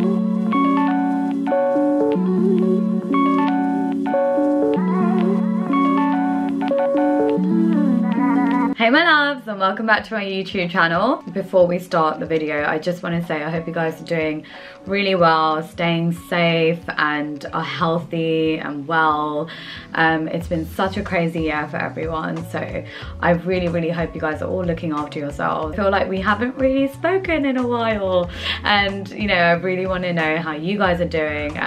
Hey my loves, and welcome back to my YouTube channel. Before we start the video, I just want to say I hope you guys are doing really well, staying safe and are healthy and well. It's been such a crazy year for everyone, so I really hope you guys are all looking after yourselves. I feel like we haven't really spoken in a while, and you know, I really want to know how you guys are doing.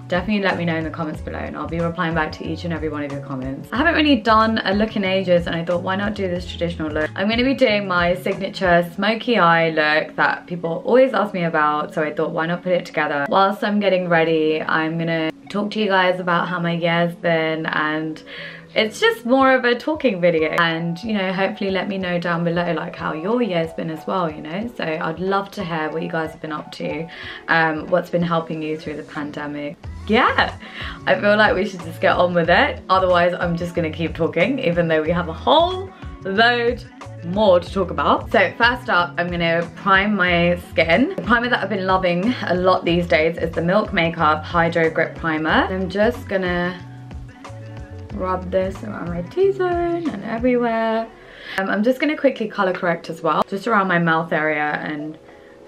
Definitely let me know in the comments below, and I'll be replying back to each and every one of your comments. I haven't really done a look in ages, and I thought, why not do this traditional look? I'm going to be doing my signature smoky eye look that people always ask me about, so I thought, why not put it together? Whilst I'm getting ready, I'm going to talk to you guys about how my year's been, and it's just more of a talking video, and you know, hopefully let me know down below like how your year's been as well, you know. So I'd love to hear what you guys have been up to, what's been helping you through the pandemic. Yeah, I feel like we should just get on with it, otherwise I'm just gonna keep talking even though we have a whole load more to talk about. So first up, I'm gonna prime my skin. The primer that I've been loving a lot these days is the Milk Makeup Hydro Grip Primer. I'm just gonna rub this around my T-zone and everywhere. I'm just gonna quickly color correct as well, just around my mouth area and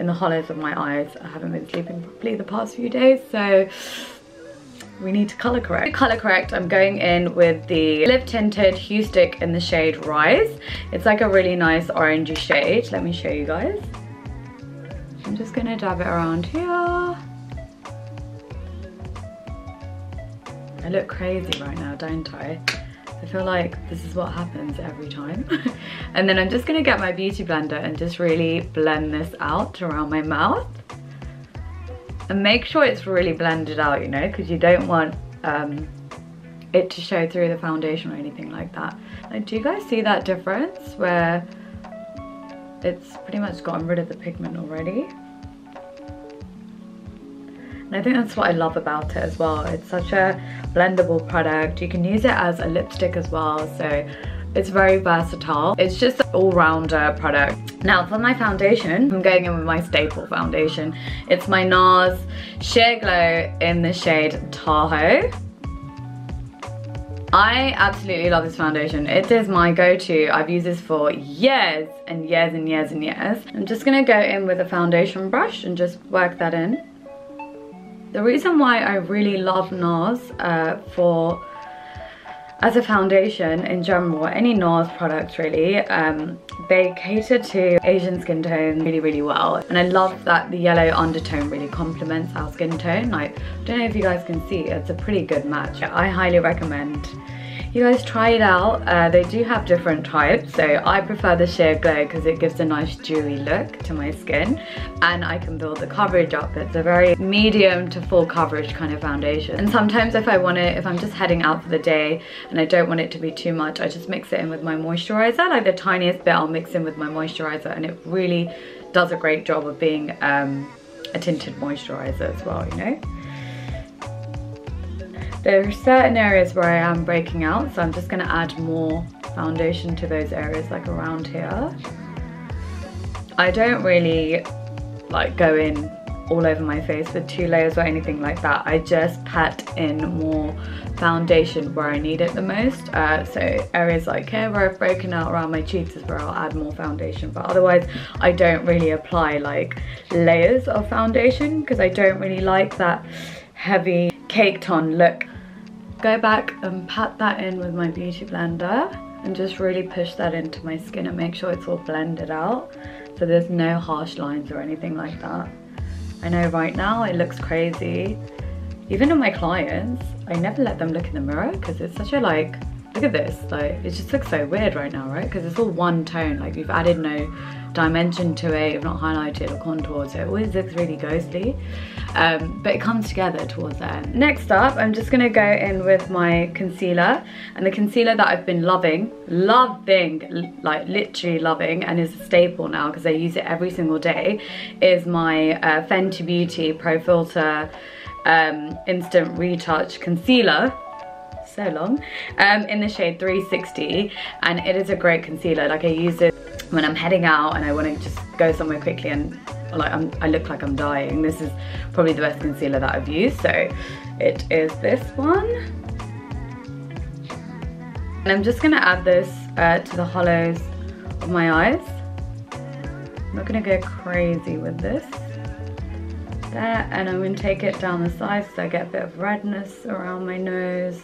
in the hollows of my eyes. I haven't been sleeping properly the past few days, so we need to color correct. To color correct, I'm going in with the LiveTinted Huestick in the shade Rise. It's like a really nice orangey shade. Let me show you guys. I'm just gonna dab it around here. I look crazy right now, don't I? I feel like this is what happens every time. And then I'm just gonna get my beauty blender and just really blend this out around my mouth. And make sure it's really blended out, you know, because you don't want it to show through the foundation or anything like that. Like, do you guys see that difference where it's pretty much gotten rid of the pigment already? And I think that's what I love about it as well. It's such a blendable product. You can use it as a lipstick as well, so it's very versatile. It's just an all-rounder product. Now for my foundation, I'm going in with my staple foundation. It's my NARS Sheer Glow in the shade Tahoe. I absolutely love this foundation. It is my go-to. I've used this for years and years and years and years. I'm just gonna go in with a foundation brush and just work that in. The reason why I really love NARS as a foundation in general, any NARS products really, they cater to Asian skin tone really well. And I love that the yellow undertone really complements our skin tone. Like, I don't know if you guys can see, it's a pretty good match. I highly recommend you guys try it out. They do have different types, so I prefer the Sheer Glow because it gives a nice dewy look to my skin, and I can build the coverage up. It's a very medium to full coverage kind of foundation. And sometimes if I'm just heading out for the day and I don't want it to be too much, I just mix it in with my moisturizer. Like the tiniest bit I'll mix in with my moisturizer, and it really does a great job of being a tinted moisturizer as well, you know. There are certain areas where I am breaking out, so I'm just gonna add more foundation to those areas, like around here. I don't really like go in all over my face with 2 layers or anything like that. I just pat in more foundation where I need it the most. So areas like here where I've broken out around my cheeks is where I'll add more foundation, but otherwise I don't really apply like layers of foundation because I don't really like that heavy caked on look. Go back and pat that in with my beauty blender and just really push that into my skin and make sure it's all blended out so there's no harsh lines or anything like that. I know right now it looks crazy. Even on my clients, I never let them look in the mirror because it's such a like, look at this, like it just looks so weird right now, right? Because it's all one tone, like you've added no dimension to it, you've not highlighted or contoured, so it always looks really ghostly. But it comes together towards the end. Next up, I'm just gonna go in with my concealer, and the concealer that I've been loving, like literally loving, and is a staple now because I use it every single day, is my Fenty Beauty Pro Filt'r Instant Retouch Concealer. So long, in the shade 360, and it is a great concealer. Like I use it when I'm heading out and I want to just go somewhere quickly and like I look like I'm dying. This is probably the best concealer that I've used, so it is this one. And I'm just gonna add this to the hollows of my eyes. I'm not gonna go crazy with this. There, and I'm gonna take it down the sides so I get a bit of redness around my nose,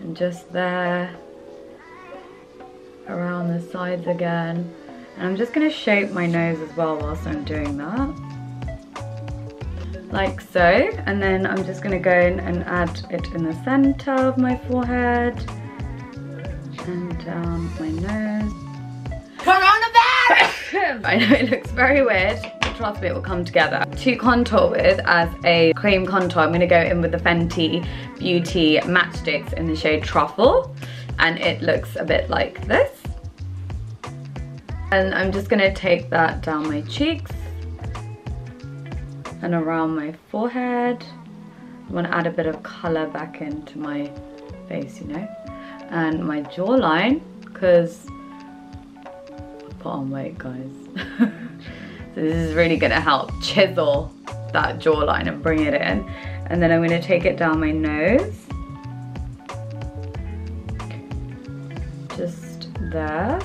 and just there, around the sides again. And I'm just gonna shape my nose as well whilst I'm doing that, like so. And then I'm just gonna go in and add it in the center of my forehead and down my nose. Coronavirus! I know it looks very weird. Trust me, it will come together. To contour with as a cream contour, I'm going to go in with the Fenty Beauty Matchstix in the shade Truffle, and it looks a bit like this. And I'm just going to take that down my cheeks and around my forehead. I want to add a bit of colour back into my face, you know, and my jawline, because I put on weight, guys. So this is really gonna help chisel that jawline and bring it in. And then I'm gonna take it down my nose. Just there.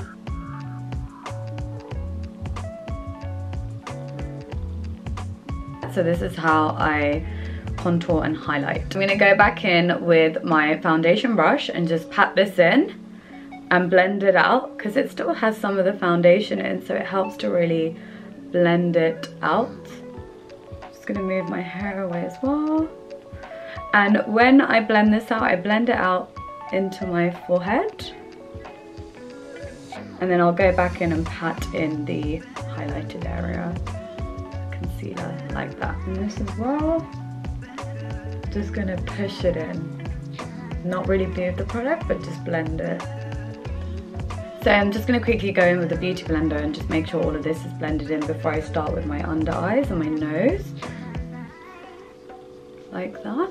So this is how I contour and highlight. I'm gonna go back in with my foundation brush and just pat this in and blend it out, because it still has some of the foundation in, so it helps to really blend it out. Just gonna move my hair away as well. And when I blend this out, I blend it out into my forehead. And then I'll go back in and pat in the highlighted area, concealer, like that. And this as well. Just gonna push it in. Not really move the product, but just blend it. So I'm just going to quickly go in with the beauty blender and just make sure all of this is blended in before I start with my under eyes and my nose. Like that.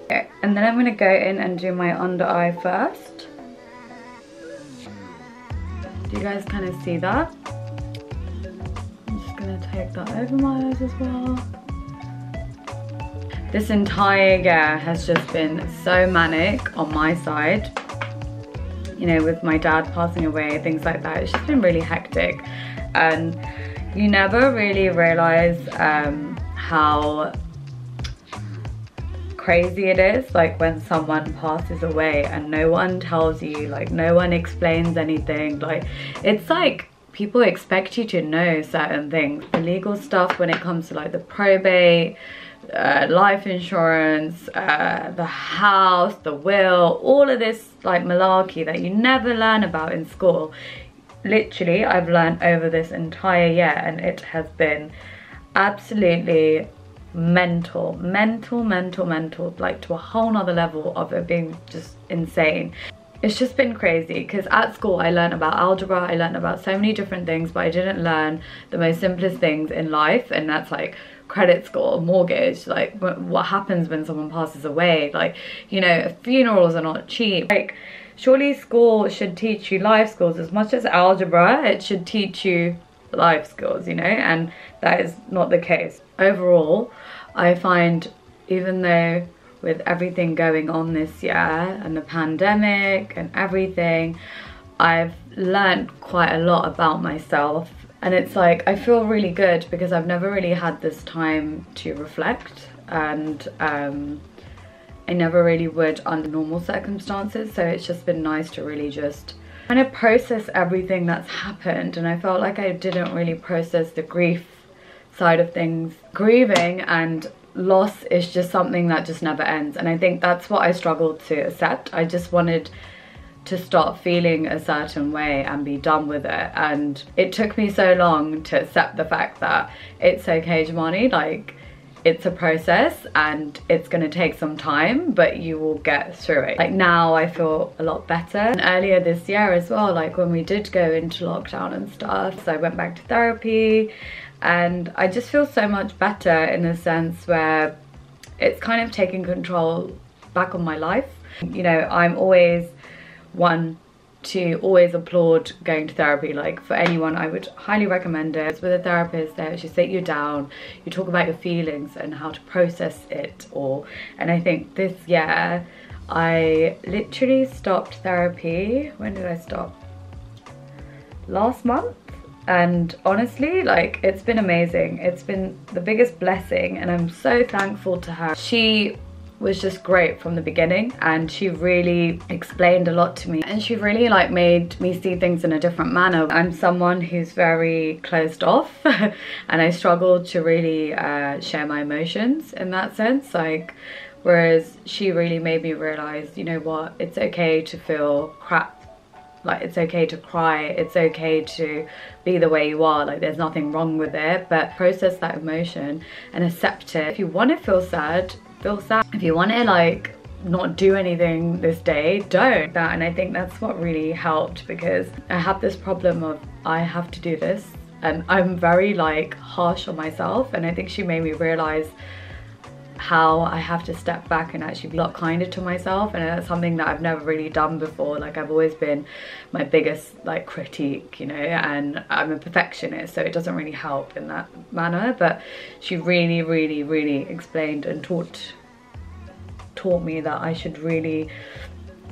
Okay, and then I'm going to go in and do my under eye first. Do you guys kind of see that? I'm just going to take that over my eyes as well. This entire year has just been so manic on my side. You know, with my dad passing away, things like that. It's just been really hectic, and you never really realize how crazy it is, like when someone passes away and no one tells you, like no one explains anything. Like, it's like people expect you to know certain things, the legal stuff when it comes to like the probate, life insurance, the house, the will, all of this like malarkey that you never learn about in school. Literally, I've learned over this entire year, and it has been absolutely mental, like to a whole nother level of it being just insane. It's just been crazy, because at school I learned about algebra, I learned about so many different things, but I didn't learn the most simplest things in life, and that's like credit score, mortgage, like what happens when someone passes away. Like, you know, funerals are not cheap. Like, surely school should teach you life skills as much as algebra. It should teach you life skills, you know, and that is not the case. Overall, I find, even though with everything going on this year and the pandemic and everything, I've learned quite a lot about myself. And it's like, I feel really good because I've never really had this time to reflect, and I never really would under normal circumstances. So it's just been nice to really just kind of process everything that's happened. And I felt like I didn't really process the grief side of things. Grieving and loss is just something that just never ends. And I think that's what I struggled to accept. I just wanted to start feeling a certain way and be done with it, and it took me so long to accept the fact that it's okay, Jumani, like it's a process and it's gonna take some time, but you will get through it. Like, now I feel a lot better. And earlier this year as well, like when we did go into lockdown and stuff, so I went back to therapy, and I just feel so much better in a sense where it's kind of taking control back on my life. You know, I'm always one to always applaud going to therapy. Like, for anyone, I would highly recommend it. It's with a therapist. They actually sit you down, you talk about your feelings and how to process it all. And I think this year I literally stopped therapy. When did I stop? Last month. And honestly, like, it's been amazing. It's been the biggest blessing and I'm so thankful to her. She was just great from the beginning and she really explained a lot to me, and she really like made me see things in a different manner. I'm someone who's very closed off and I struggle to really share my emotions in that sense, like, whereas she really made me realize, you know what, it's okay to feel crap. Like, it's okay to cry, it's okay to be the way you are, like there's nothing wrong with it, but process that emotion and accept it. If you want to feel sad, feel sad. If you want to like not do anything this day, don't. And I think that's what really helped, because I have this problem of I have to do this and I'm very like harsh on myself, and I think she made me realize how I have to step back and actually be a lot kinder to myself, and that's something that I've never really done before. Like, I've always been my biggest like critique, you know, and I'm a perfectionist, so it doesn't really help in that manner. But she really explained and taught me that I should really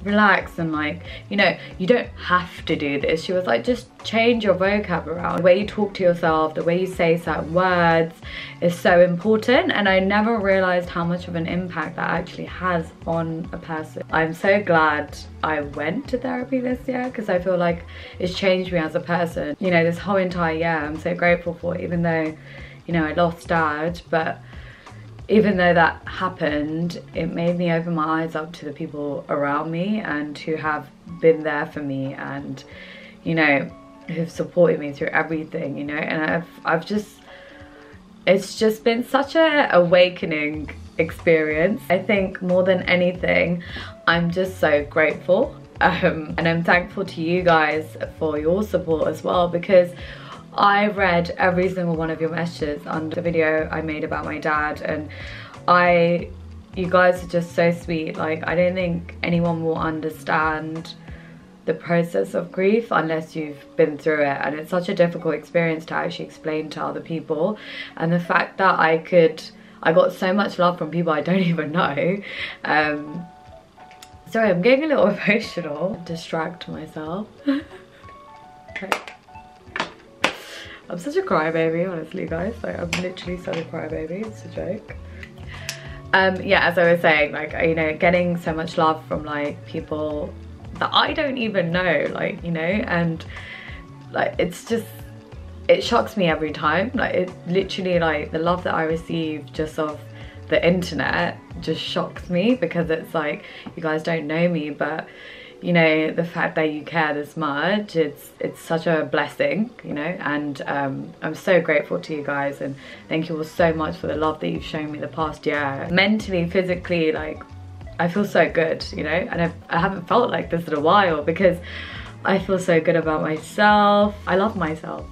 relax and, like, you know, you don't have to do this. She was like, just change your vocab around. The way you talk to yourself, the way you say certain words is so important, and I never realized how much of an impact that actually has on a person. I'm so glad I went to therapy this year, because I feel like it's changed me as a person. You know, this whole entire year I'm so grateful for, even though, you know, I lost Dad, but even though that happened, it made me open my eyes up to the people around me and who have been there for me, and, you know, who've supported me through everything, you know. And I've just, it's just been such a awakening experience. I think more than anything, I'm just so grateful, and I'm thankful to you guys for your support as well, because I read every single one of your messages under the video I made about my dad, and you guys are just so sweet. Like, I don't think anyone will understand the process of grief unless you've been through it, and it's such a difficult experience to actually explain to other people. And the fact that I got so much love from people I don't even know. Sorry, I'm getting a little emotional. Distract myself. Okay. I'm such a crybaby, honestly, guys. Like, I'm literally such a crybaby. It's a joke. Yeah, as I was saying, like, you know, getting so much love from like people that I don't even know, like, you know, and like, it's just, it shocks me every time. Like, it literally, like, the love that I receive just off the internet just shocks me, because it's like, you guys don't know me, but, you know, the fact that you care this much, it's such a blessing, you know. And I'm so grateful to you guys, and thank you all so much for the love that you've shown me the past year. Mentally, physically, like, I feel so good, you know, and I haven't felt like this in a while, because I feel so good about myself. I love myself.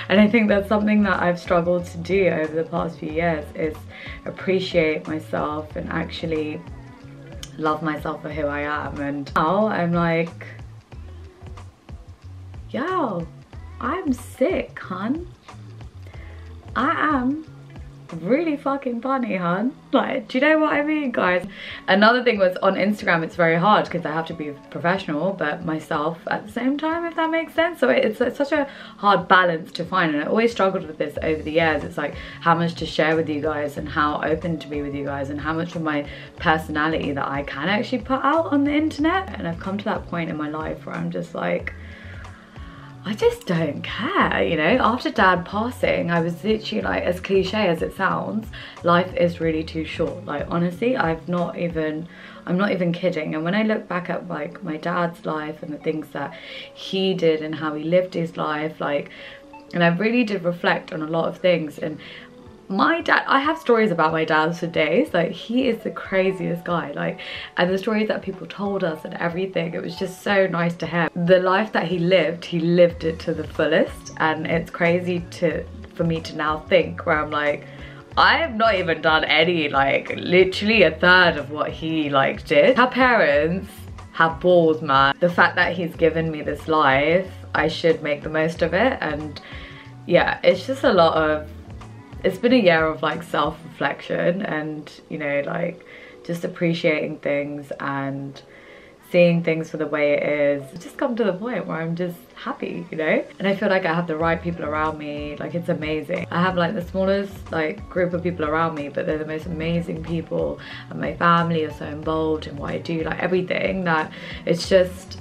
And I think that's something that I've struggled to do over the past few years, is appreciate myself and actually love myself for who I am. And now I'm like, yo, I'm sick, hun. I am really fucking funny, hun. Like, do you know what I mean, guys? Another thing was, on Instagram it's very hard because I have to be professional but myself at the same time, if that makes sense. So it's such a hard balance to find, and I always struggled with this over the years. It's like how much to share with you guys and how open to be with you guys, and how much of my personality that I can actually put out on the internet. And I've come to that point in my life where I'm just like, I just don't care, you know. After Dad passing, I was literally like, as cliche as it sounds, life is really too short. Like, honestly, I'm not even kidding. And when I look back at like my dad's life and the things that he did and how he lived his life, like, and I really did reflect on a lot of things. And my dad, I have stories about my dad for days. Like, he is the craziest guy, like, and the stories that people told us and everything, it was just so nice to hear. The life that he lived it to the fullest, and it's crazy for me to now think where I'm like, I have not even done any, like, literally a third of what he like did. Her parents have balls, man. The fact that he's given me this life, I should make the most of it. And yeah, it's just a lot of, it's been a year of like self-reflection and, you know, like just appreciating things and seeing things for the way it is. It's just come to the point where I'm just happy, you know? And I feel like I have the right people around me. Like, it's amazing. I have like the smallest like group of people around me, but they're the most amazing people, and my family are so involved in what I do, like everything, that it's just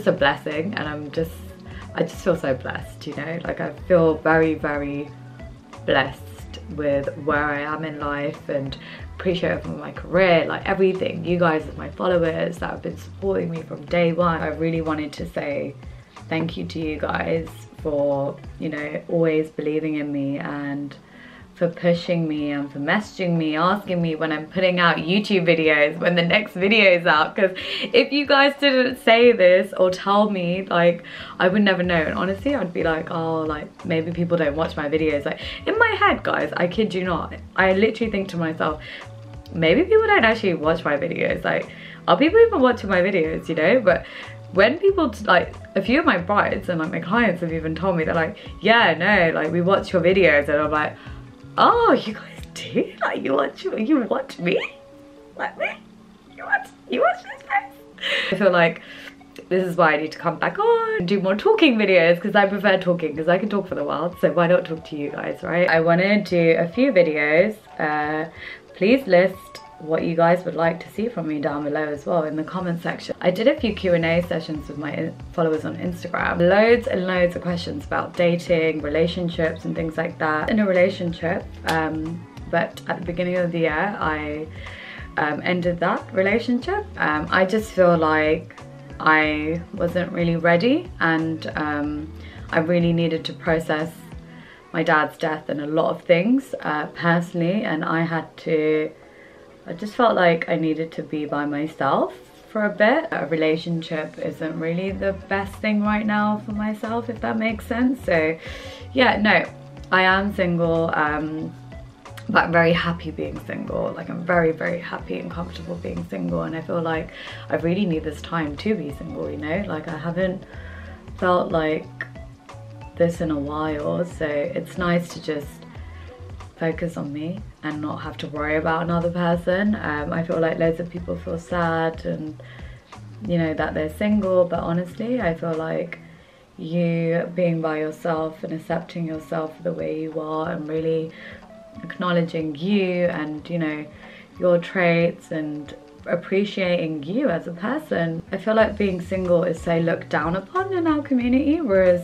a blessing. And I just feel so blessed, you know? Like, I feel very, very blessed with where I am in life, and appreciate it for my career, like everything. You guys are my followers that have been supporting me from day one. I really wanted to say thank you to you guys for, you know, always believing in me, and for pushing me, and for messaging me, asking me when I'm putting out YouTube videos, when the next video is out. Because if you guys didn't say this or tell me, like, I would never know. And honestly, I'd be like, oh, like maybe people don't watch my videos. Like, in my head, guys, I kid you not, I literally think to myself, maybe people don't actually watch my videos. Like, are people even watching my videos, you know? But when people, like, a few of my brides and like my clients have even told me, they're like, yeah, no, like we watch your videos. And I'm like, oh, you guys do? Like, you watch me? Like me? You watch this face? I feel like this is why I need to come back on and do more talking videos, because I prefer talking, because I can talk for the world. So why not talk to you guys, right? I want to do a few videos. Please list what you guys would like to see from me down below as well in the comment section. I did a few Q&A sessions with my followers on Instagram. Loads and loads of questions about dating, relationships and things like that. In a relationship, but at the beginning of the year, I ended that relationship. I just feel like I wasn't really ready, and I really needed to process my dad's death and a lot of things personally, and I just felt like I needed to be by myself for a bit. A relationship isn't really the best thing right now for myself, if that makes sense. So yeah, no, I am single, but I'm very happy being single. Like, I'm very, very happy and comfortable being single, and I feel like I really need this time to be single, you know? Like, I haven't felt like this in a while, so it's nice to just focus on me and not have to worry about another person. I feel like loads of people feel sad and, you know, that they're single, but honestly, I feel like you being by yourself and accepting yourself for the way you are, and really acknowledging you and, you know, your traits, and appreciating you as a person. I feel like being single is so looked down upon in our community, whereas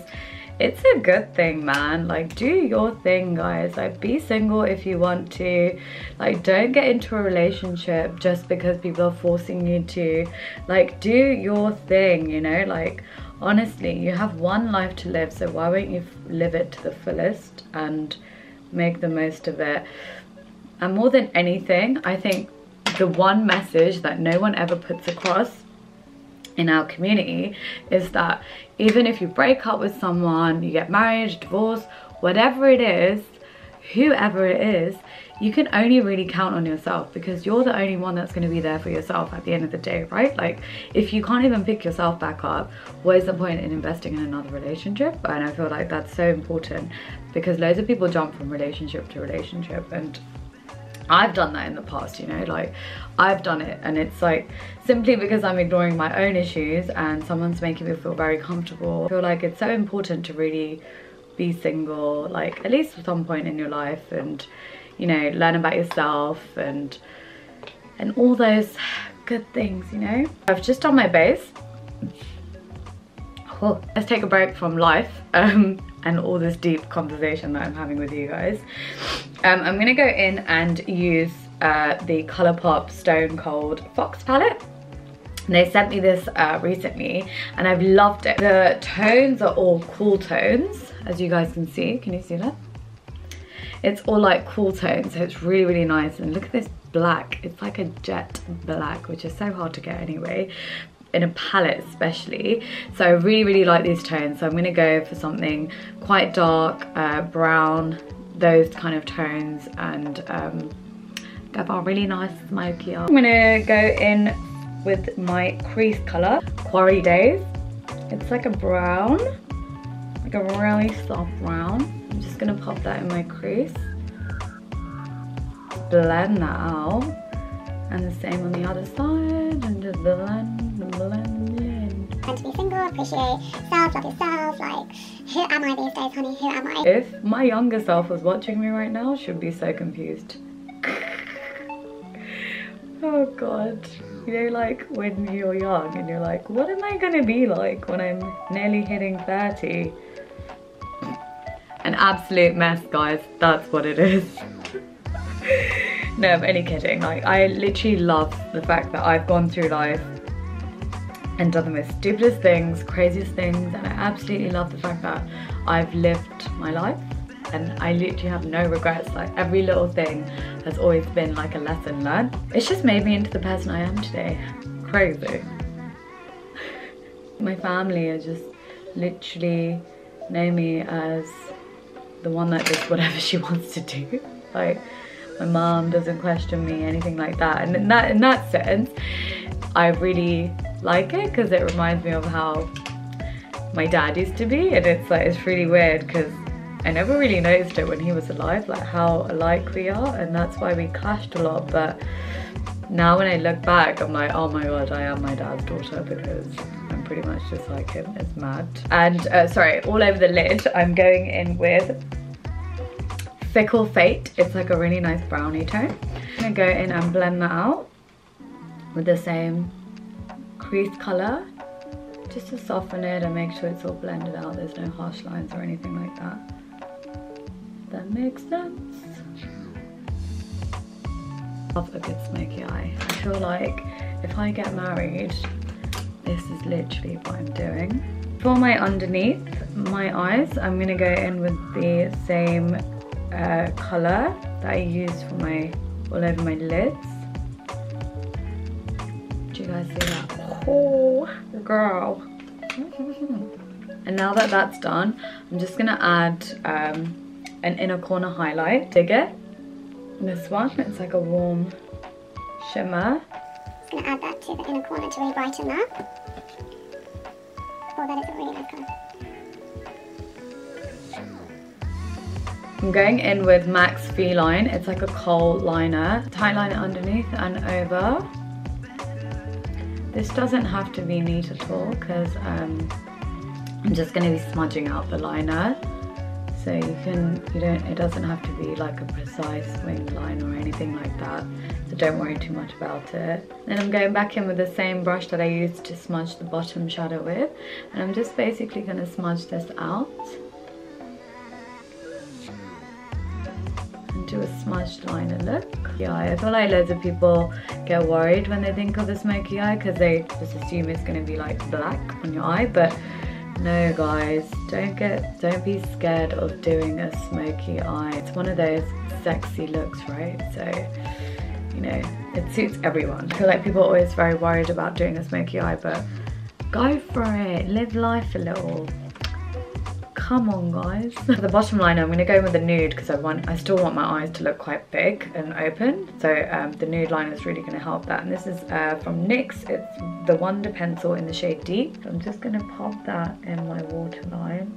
it's a good thing, man. Like, do your thing, guys. Like, be single if you want to. Like, don't get into a relationship just because people are forcing you to. Like, do your thing, you know? Like, honestly, you have one life to live, so why won't you live it to the fullest and make the most of it? And more than anything, I think the one message that no one ever puts across in our community is that even if you break up with someone, you get married, divorced, whatever it is, whoever it is, you can only really count on yourself, because you're the only one that's going to be there for yourself at the end of the day, right? Like, if you can't even pick yourself back up, what is the point in investing in another relationship? And I feel like that's so important, because loads of people jump from relationship to relationship, and I've done that in the past, you know, like I've done it, and it's like simply because I'm ignoring my own issues and someone's making me feel very comfortable. I feel like it's so important to really be single, like at least at some point in your life, and, you know, learn about yourself and all those good things, you know. I've just done my base. Oh, let's take a break from life and all this deep conversation that I'm having with you guys. I'm gonna go in and use the Colourpop Stone Cold Fox palette. They sent me this recently and I've loved it. The tones are all cool tones, as you guys can see. Can you see that? It's all like cool tones, so it's really, really nice. And look at this black. It's like a jet black, which is so hard to get anyway, in a palette especially. So I really, really like these tones. So I'm gonna go for something quite dark, brown, those kind of tones, and go for a really nice smoky eye. I'm gonna go in with my crease colour, Quarry Days. It's like a brown, like a really soft brown. I'm just gonna pop that in my crease, blend that out, and the same on the other side, and just blend in. And to be single, appreciate self, love yourself, like, who am I these days, honey, who am I? If my younger self was watching me right now, she'd be so confused. Oh god. You know, like when you're young and you're like, what am I gonna be like when I'm nearly hitting 30? An absolute mess, guys, that's what it is. No, I'm only kidding. Like, I literally love the fact that I've gone through life and done the most stupidest things, craziest things, and I absolutely love the fact that I've lived my life and I literally have no regrets. Like, every little thing has always been like a lesson learned. It's just made me into the person I am today. Crazy. My family are just literally know me as the one that does whatever she wants to do. Like, my mom doesn't question me, anything like that. And in that sense, I really like it because it reminds me of how my dad used to be, and it's like, it's really weird because I never really noticed it when he was alive, like how alike we are, and that's why we clashed a lot. But now when I look back, I'm like, oh my god, I am my dad's daughter because I'm pretty much just like him. It's mad. And sorry, all over the lid, I'm going in with Fickle Fate. It's like a really nice brownie tone. I'm gonna go in and blend that out with the same crease color, just to soften it and make sure it's all blended out. There's no harsh lines or anything like that. That makes sense. Love a good smoky eye. I feel like if I get married, this is literally what I'm doing. For my underneath my eyes, I'm gonna go in with the same color that I use for my all over my lids. Do you guys see that? Oh, girl. And now that that's done, I'm just gonna add an inner corner highlight. Dig it. This one, it's like a warm shimmer. Just gonna add that to the inner corner to really brighten that. Oh, that is a really nice colour. I'm going in with MAC's Feline. It's like a kohl liner. Tight liner underneath and over. This doesn't have to be neat at all because I'm just going to be smudging out the liner. So it doesn't have to be like a precise winged line or anything like that. So don't worry too much about it. Then I'm going back in with the same brush that I used to smudge the bottom shadow with. And I'm just basically going to smudge this out. Do a smudged liner look. Yeah, I feel like loads of people get worried when they think of a smoky eye because they just assume it's going to be like black on your eye, but no guys, don't be scared of doing a smoky eye. It's one of those sexy looks, right? So, you know, it suits everyone. I feel like people are always very worried about doing a smoky eye, but go for it, live life a little. Come on guys. For the bottom liner, I'm going to go with the nude because I still want my eyes to look quite big and open. So the nude liner is really going to help that. And this is from NYX. It's the Wonder Pencil in the shade Deep. So I'm just going to pop that in my waterline.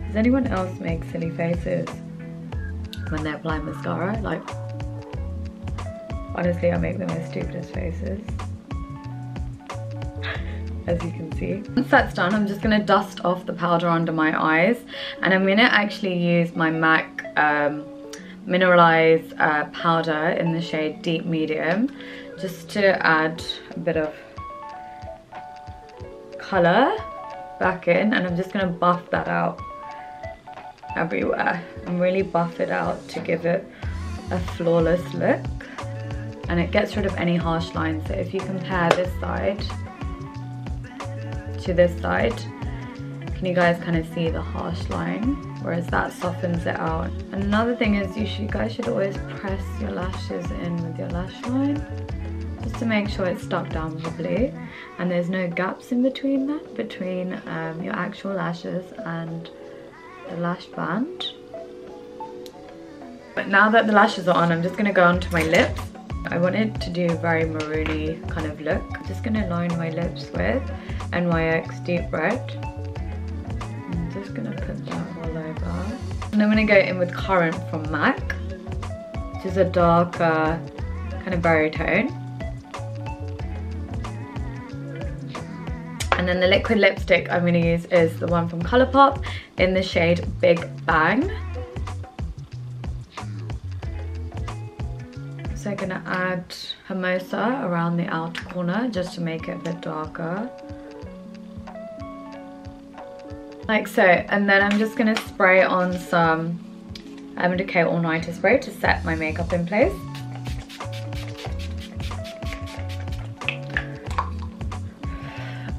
Does anyone else make silly faces when they apply mascara? Like, honestly, I make the most stupidest faces, as you can see. Once that's done, I'm just going to dust off the powder under my eyes, and I'm going to actually use my MAC Mineralize powder in the shade Deep Medium, just to add a bit of colour back in, and I'm just going to buff that out everywhere and really buff it out to give it a flawless look. And it gets rid of any harsh lines. So if you compare this side to this side, can you guys kind of see the harsh line? Whereas that softens it out. And another thing is you guys should always press your lashes in with your lash line, just to make sure it's stuck down properly and there's no gaps in between that, between your actual lashes and the lash band. But now that the lashes are on, I'm just going to go onto my lips. I wanted to do a very maroony kind of look. I'm just going to line my lips with NYX Deep Red. I'm just going to put that all over. And I'm going to go in with Current from MAC, which is a darker kind of berry tone. And then the liquid lipstick I'm going to use is the one from Colourpop in the shade Big Bang. So I'm going to add Hermosa around the outer corner just to make it a bit darker. Like so. And then I'm just going to spray on some Decay All Nighter spray to set my makeup in place.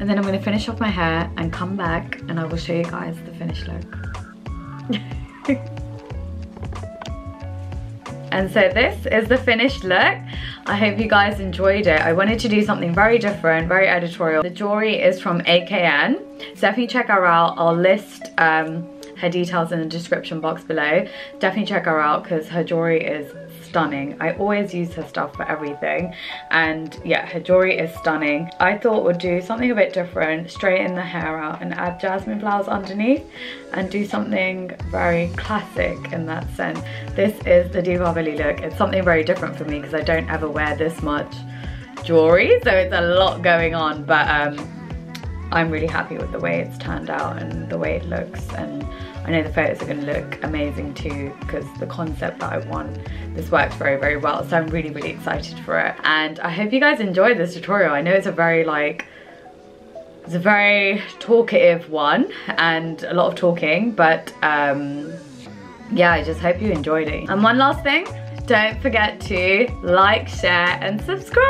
And then I'm going to finish off my hair and come back and I will show you guys the finished look. And so this is the finished look. I hope you guys enjoyed it. I wanted to do something very different, very editorial. The jewelry is from AKN, so definitely check her out. I'll list her details in the description box below. Definitely check her out because her jewelry is stunning. I always use her stuff for everything, and yeah, her jewelry is stunning. I thought we'd do something a bit different, straighten the hair out and add jasmine flowers underneath and do something very classic in that sense. This is the Diwali look. It's something very different for me because I don't ever wear this much jewelry, so it's a lot going on, but I'm really happy with the way it's turned out and the way it looks, and I know the photos are going to look amazing too because the concept that I want, this works very, very well. So I'm really, really excited for it. And I hope you guys enjoyed this tutorial. I know it's a very it's a very talkative one and a lot of talking, but yeah, I just hope you enjoyed it. And one last thing, don't forget to like, share and subscribe.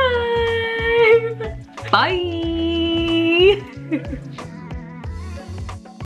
Bye.